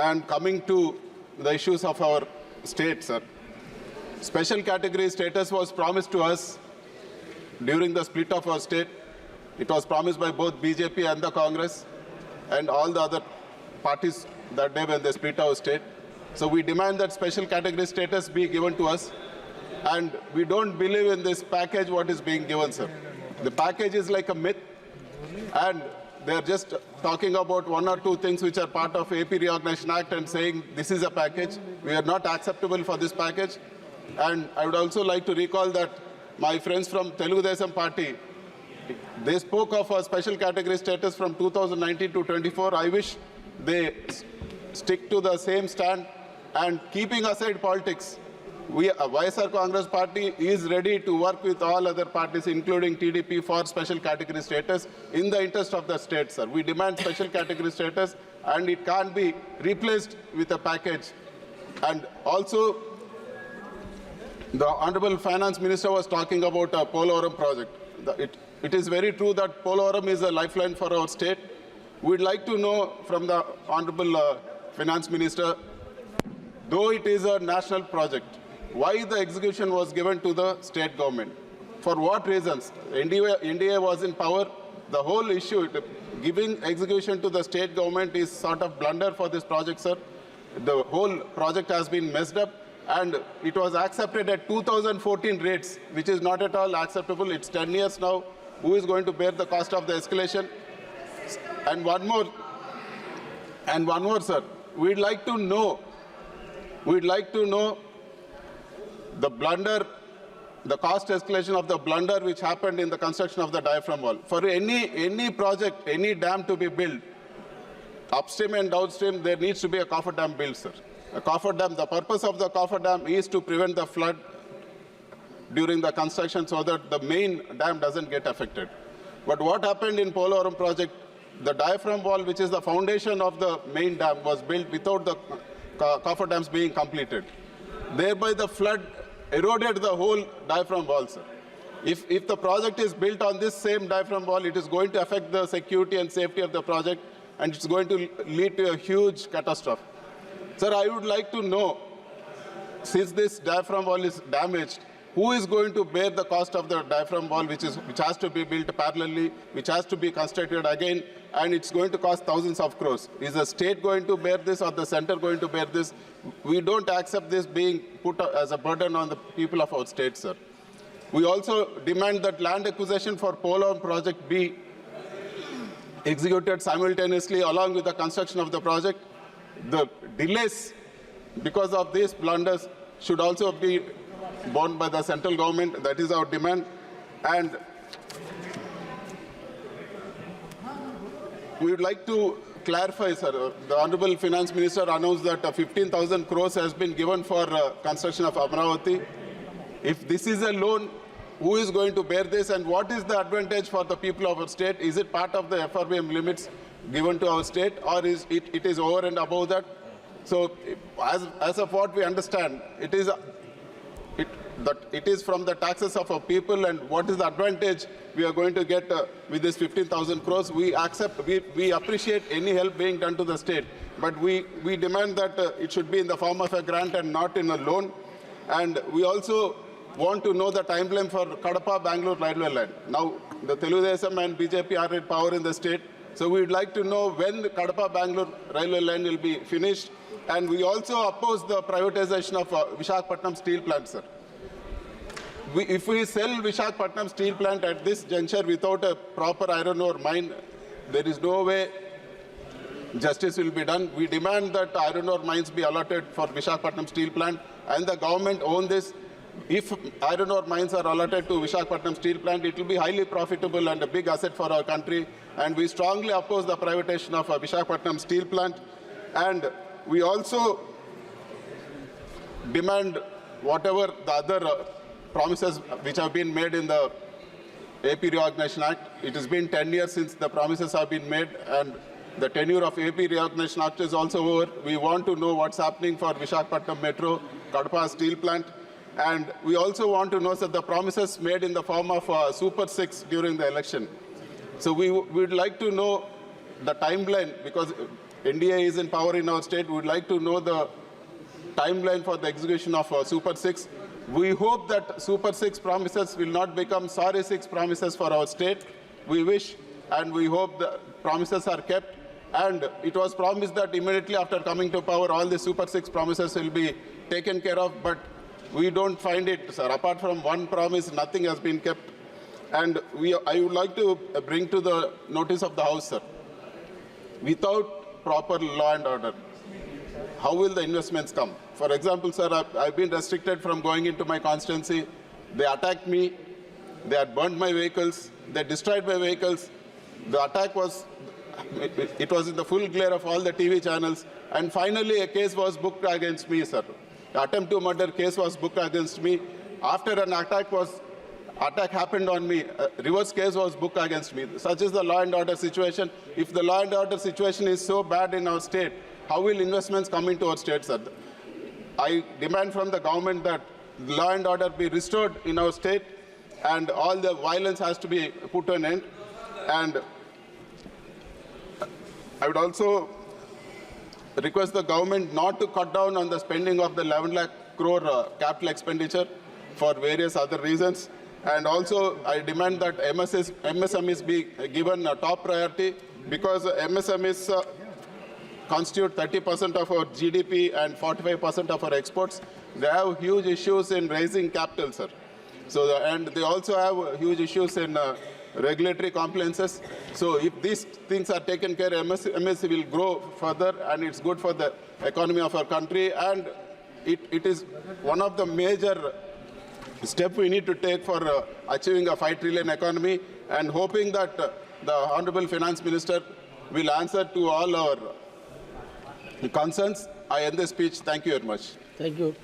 And coming to the issues of our state, sir. Special category status was promised to us during the split of our state. It was promised by both BJP and the Congress and all the other parties that day when they split our state. So we demand that special category status be given to us. And we don't believe in this package what is being given, sir. The package is like a myth. And they're just talking about one or two things which are part of AP Reorganization Act and saying this is a package. We are not acceptable for this package. And I would also like to recall that my friends from Telugu Desam Party, they spoke of a special category status from 2019 to 24. I wish they stick to the same stand and keeping aside politics. YSR Congress Party is ready to work with all other parties, including TDP, for special category status in the interest of the state, sir. We demand special category status, and it can't be replaced with a package. And also, the Honorable Finance Minister was talking about a Polavaram project. It is very true that Polavaram is a lifeline for our state. We'd like to know from the Honorable Finance Minister, though it is a national project, why the execution was given to the state government? For what reasons? NDA was in power. The whole issue, giving execution to the state government is sort of blunder for this project, sir. The whole project has been messed up, and it was accepted at 2014 rates, which is not at all acceptable. It's 10 years now. Who is going to bear the cost of the escalation? And one more, sir. We'd like to know the blunder, the cost escalation of the blunder which happened in the construction of the diaphragm wall. For any project, any dam to be built, upstream and downstream, there needs to be a coffer dam built, sir. A coffer dam, the purpose of the coffer dam is to prevent the flood during the construction so that the main dam doesn't get affected. But what happened in Polavaram project, the diaphragm wall, which is the foundation of the main dam, was built without the coffer dams being completed. Thereby the flood eroded the whole diaphragm wall, sir. If the project is built on this same diaphragm wall, it is going to affect the security and safety of the project, and it's going to lead to a huge catastrophe. Sir, I would like to know, since this diaphragm wall is damaged, who is going to bear the cost of the diaphragm wall, which has to be built parallelly, which has to be constructed again, and it's going to cost thousands of crores? Is the state going to bear this, or the center going to bear this? We don't accept this being put as a burden on the people of our state, sir. We also demand that land acquisition for Polavaram project be executed simultaneously along with the construction of the project. The delays because of these blunders should also be borne by the central government. That is our demand. And we would like to clarify, sir. The Honorable Finance Minister announced that 15,000 crores has been given for construction of Amravati. If this is a loan, who is going to bear this, and what is the advantage for the people of our state? Is it part of the FRBM limits given to our state, or is it is over and above that? So as of what we understand, it is from the taxes of our people, and what is the advantage we are going to get with this 15,000 crores? We appreciate any help being done to the state, but we demand that it should be in the form of a grant and not in a loan. And we also want to know the timeline for Kadapa-Bangalore railway line. Now, the Telugu Desam and BJP are in power in the state, so we would like to know when the Kadapa-Bangalore railway line will be finished. And we also oppose the privatization of Visakhapatnam steel plant, sir. If we sell Visakhapatnam steel plant at this juncture without a proper iron ore mine, there is no way justice will be done. We demand that iron ore mines be allotted for Visakhapatnam steel plant, and the government own this. If iron ore mines are allotted to Visakhapatnam steel plant, it will be highly profitable and a big asset for our country. And we strongly oppose the privatization of Visakhapatnam steel plant. And we also demand whatever the other promises which have been made in the AP Reorganization Act. It has been 10 years since the promises have been made, and the tenure of AP Reorganization Act is also over. We want to know what's happening for Visakhapatnam Metro, Kadapa steel plant. And we also want to know that the promises made in the form of Super 6 during the election. So we would like to know the timeline, because NDA is in power in our state. We would like to know the timeline for the execution of Super 6. We hope that Super 6 promises will not become sorry 6 promises for our state. We wish and we hope the promises are kept. And it was promised that immediately after coming to power, all the Super 6 promises will be taken care of. But we don't find it, sir. Apart from one promise, nothing has been kept. And I would like to bring to the notice of the House, sir. Without proper law and order, how will the investments come? For example, sir, I've been restricted from going into my constituency. They attacked me. They had burned my vehicles. They destroyed my vehicles. The attack was, it was in the full glare of all the TV channels. And finally, a case was booked against me, sir. The attempt to murder case was booked against me. After an attack happened on me, a reverse case was booked against me. Such is the law and order situation. If the law and order situation is so bad in our state, how will investments come into our state, sir? I demand from the government that law and order be restored in our state and all the violence has to be put to an end. And I would also request the government not to cut down on the spending of the 11 lakh crore capital expenditure for various other reasons. And also, I demand that MSMEs be given a top priority because MSMEs constitute 30% of our GDP and 45% of our exports. They have huge issues in raising capital, sir. So, and they also have huge issues in regulatory compliances. So if these things are taken care of, MSME will grow further and it's good for the economy of our country. And it is one of the major steps we need to take for achieving a 5 trillion economy and hoping that the Honorable Finance Minister will answer to all our concerns. I end the speech. Thank you very much. Thank you.